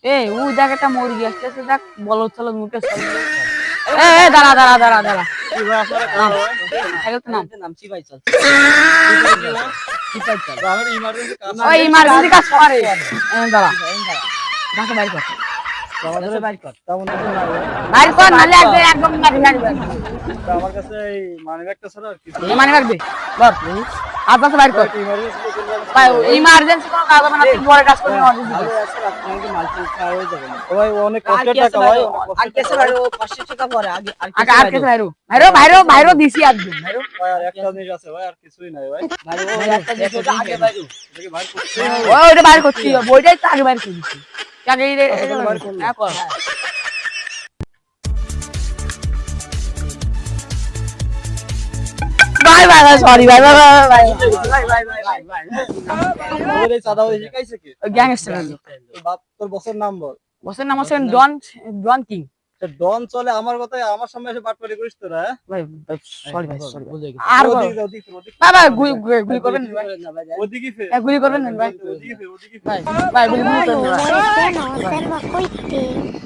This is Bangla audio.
এই ও দেখ একটা মুরগি আসতেছে দেখ বলো চলো মুখে চলো এই দাঁড়া দাঁড়া দাঁড়া দাঁড়া কি ভাই আপনারা কার ভাই আগে তো নাম নাম চিবাই চল চিপাই চল তো আমার ইমার্জেন্সি কাজ ওই ইমার্জেন্সি কাজ করে দাঁড়া ঢাকা বাইর কর আমাদের বাইর কর তেমন কিছু নাই ভাই। বাইর কর নালে একদম মারি মারি তো আমার কাছে এই মানি ব্যাগটা ছাড়া আর কিছু এই মানে রাখবে বল আজ বাইর কর ইমার্জেন্সি ভাই ইমার্জেন্সি কোনো কাজ হবে না তুই পরে কাজ করবি ইমার্জেন্সি ভালো আছে আপনাকে মালচিং খাওয়া হয়ে যাবে না ভাই অনেক আর কষ্টের কি টাকা আছে ভাই আর কেসে বাইরো 500 টাকা পরে আগে আগে আর কিছু বাইরো বাইরো বাইরো বাইরো দিছি একদম বাইরো ভাই আর একটা জিনিস আছে ভাই আর কিছুই নাই ভাই বাইরো একটা জিনিস আগে বাইরো এটাকে ভাই করতেই হবে। ওইটা বাইর করছি বইটাই তো আগে বাইর করে দিছি আগে এই বাইর করলো। হ্যাঁ কর bye bye bye sorry bye bye bye bye তোদের এই চাঁদাবাজি শিখাইছে কি গ্যাংস্টার তোর বাপ তোর বসের নাম বল বসের নাম আছে ডন ডন কিং সে ডন চলে আমার কথাই আমার সামনে এসে বাটপারি করিস তোরা হ্যাঁ? ভাই সরি ভাই সরি বুঝে গেছি আর ওদিকে যা, ওদিকে ওদিকে বাই বাই গুলি করবেন না ভাই না ভাই ওদিকে ফের গুলি করবেন না ভাই ওদিকে ফের ভাই ভাই গুলি করবেন না Bueno, observa coite.